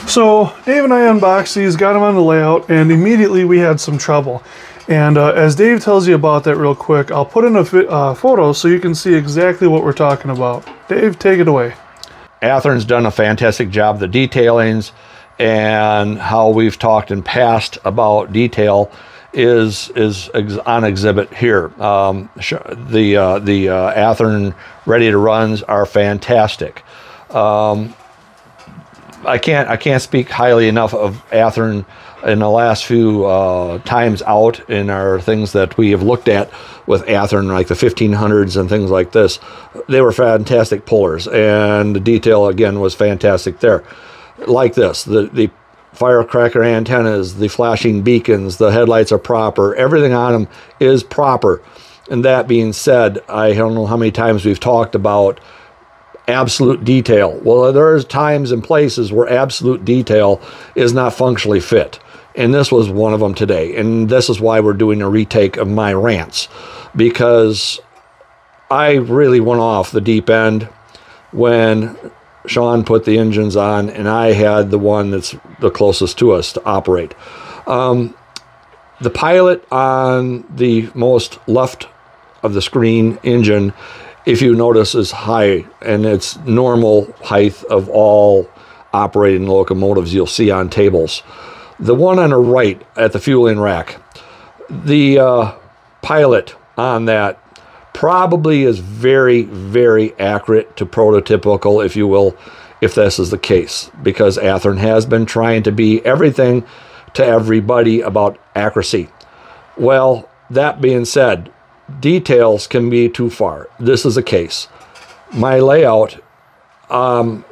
So Dave and I unboxed these, got them on the layout, and immediately we had some trouble. And as Dave tells you about that real quick, I'll put in a photo so you can see exactly what we're talking about. Dave, take it away. Athearn's done a fantastic job. The detailings and how we've talked in past about detail is on exhibit here. The Athearn ready to runs are fantastic. I can't speak highly enough of Athearn in the last few times out in our things that we have looked at with Athearn, like the 1500s and things like this. They were fantastic pullers, and the detail again was fantastic there. Like this, the firecracker antennas, the flashing beacons, the headlights are proper, everything on them is proper. And that being said, I don't know how many times we've talked about absolute detail. Well, there's times and places where absolute detail is not functionally fit. And this was one of them today. And this is why we're doing a retake of my rants, because I really went off the deep end when Shawn put the engines on and I had the one that's the closest to us to operate. The pilot on the most left of the screen engine, if you notice, is high, and it's normal height of all operating locomotives you'll see on tables. The one on the right at the fueling rack, the pilot on that probably is very, very accurate to prototypical, if you will, if this is the case, because Athearn has been trying to be everything to everybody about accuracy. Well, that being said, details can be too far. This is a case. My layout,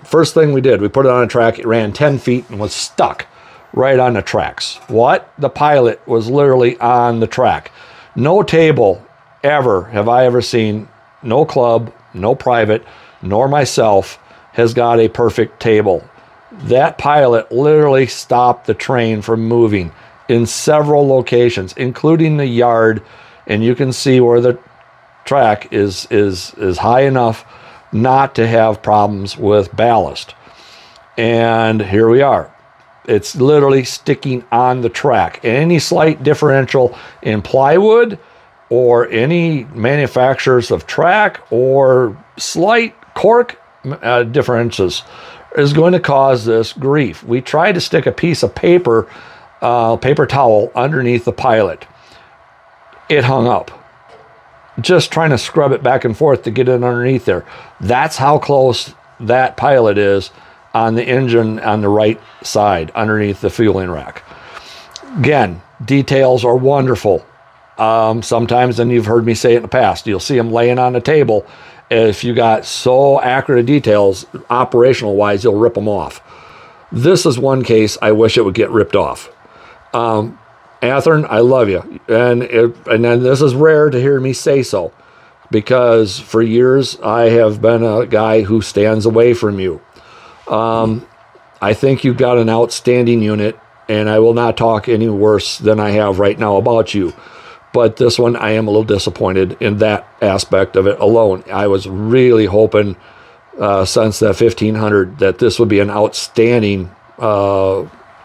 first thing we did, we put it on a track, it ran 10 feet and was stuck right on the tracks. What? The pilot was literally on the track. No table ever have I ever seen, no club, no private, nor myself has got a perfect table. That pilot literally stopped the train from moving in several locations, including the yard, and you can see where the track is high enough not to have problems with ballast. And here we are. It's literally sticking on the track. Any slight differential in plywood or any manufacturers of track or slight cork differences is going to cause this grief. We tried to stick a piece of paper towel underneath the pilot. It hung up. Just trying to scrub it back and forth to get it underneath there. That's how close that pilot is on the engine on the right side, underneath the fueling rack. Again, details are wonderful. Sometimes, and you've heard me say it in the past, you'll see them laying on the table. If you got so accurate details, operational wise, you'll rip them off. This is one case I wish it would get ripped off. Athearn, I love you. And then this is rare to hear me say so, because for years I have been a guy who stands away from you. I think you've got an outstanding unit, and I will not talk any worse than I have right now about you. But this one, I am a little disappointed in that aspect of it alone. I was really hoping, since that 1500, that this would be an outstanding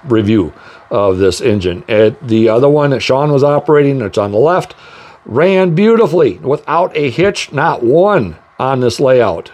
review of this engine. The other one that Shawn was operating, that's on the left, ran beautifully without a hitch, not one on this layout.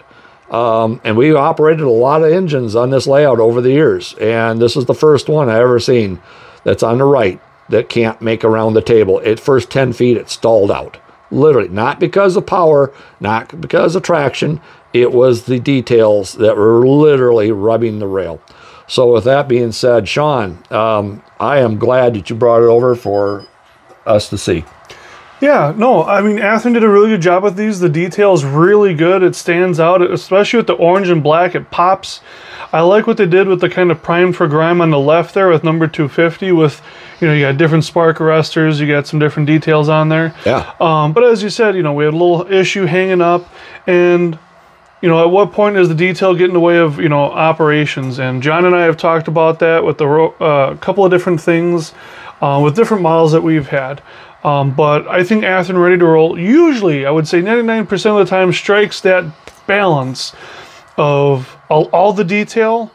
And we operated a lot of engines on this layout over the years, and this is the first one I ever seen that's on the right that can't make around the table. At first 10 feet, it stalled out. Literally, not because of power, not because of traction, it was the details that were literally rubbing the rail. So with that being said, Shawn, I am glad that you brought it over for us to see. Yeah, no, I mean, Athearn did a really good job with these. The detail's really good. It stands out, especially with the orange and black. It pops. I like what they did with the kind of primed for grime on the left there with number 250 with, you know, you got different spark arresters, you got some different details on there. Yeah. But as you said, you know, we had a little issue hanging up, and, you know, at what point does the detail get in the way of, you know, operations? And John and I have talked about that with the couple of different things with different models that we've had. But I think Athearn Ready to Roll usually, I would say 99% of the time, strikes that balance of all the detail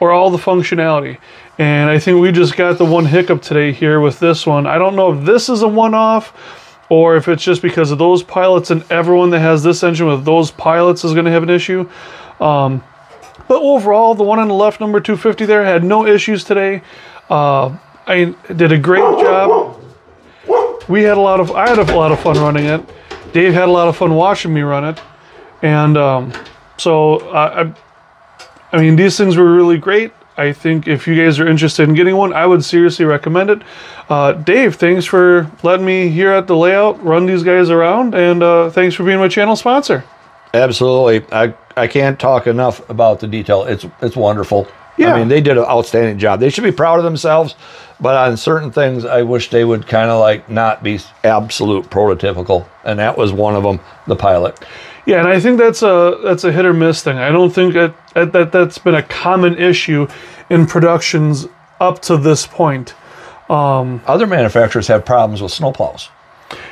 or all the functionality. And I think we just got the one hiccup today here with this one. I don't know if this is a one-off or if it's just because of those pilots, and everyone that has this engine with those pilots is going to have an issue. But overall, the one on the left, number 250 there, had no issues today. I did a great job. I had a lot of fun running it. Dave had a lot of fun watching me run it. And I mean, these things were really great. I think if you guys are interested in getting one, I would seriously recommend it. Dave, thanks for letting me here at the layout run these guys around, and thanks for being my channel sponsor. Absolutely. I can't talk enough about the detail. It's wonderful. Yeah. I mean, they did an outstanding job. They should be proud of themselves, but on certain things, I wish they would kind of like not be absolute prototypical, and that was one of them, the pilot. Yeah, and I think that's a hit or miss thing. I don't think that's been a common issue in productions up to this point. Other manufacturers have problems with snowplows.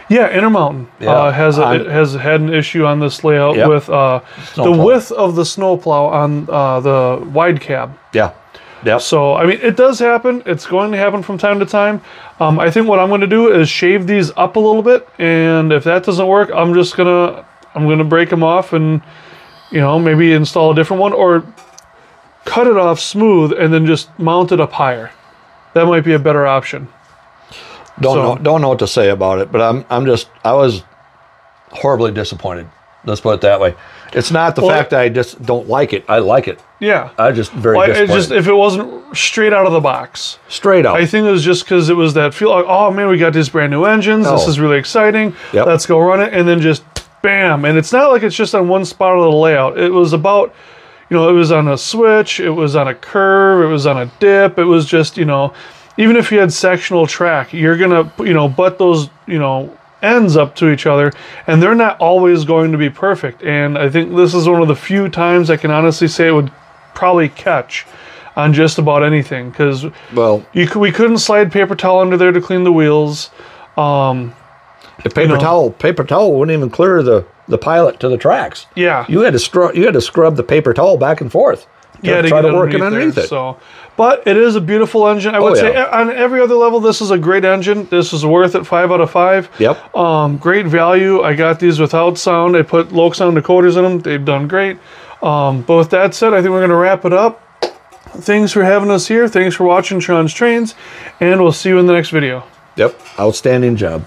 Yeah, Intermountain has had an issue on this layout with the width of the snowplow on the wide cab. Yeah. Yep. So, I mean, it does happen. It's going to happen from time to time. I think what I'm going to do is shave these up a little bit, and if that doesn't work, I'm gonna break them off and, you know, maybe install a different one, or cut it off smooth and then just mount it up higher. That might be a better option. Don't know what to say about it, but I was horribly disappointed. Let's put it that way. It's not the fact that I just don't like it. I like it. Yeah. I just disappointed. It's just if it wasn't straight out of the box. Straight out. I think it was just because it was that feel like, oh man, we got these brand new engines. This is really exciting. Yep. Let's go run it, and then just bam. And it's not like it's just on one spot of the layout. It was about, you know, it was on a switch, it was on a curve, it was on a dip. It was just, you know, even if you had sectional track, you're gonna, you know, butt those, you know, ends up to each other, and they're not always going to be perfect. And I think this is one of the few times I can honestly say it would probably catch on just about anything, because we couldn't slide paper towel under there to clean the wheels. The paper towel wouldn't even clear the pilot to the tracks. Yeah, you had to scrub the paper towel back and forth. To try to work it underneath it. So, but it is a beautiful engine. I would say on every other level, this is a great engine. This is worth it. 5 out of 5. Yep. Great value. I got these without sound. I put low sound decoders in them. They've done great. But with that said, I think we're going to wrap it up. Thanks for having us here. Thanks for watching Shawn's Trains, and we'll see you in the next video. Yep. Outstanding job.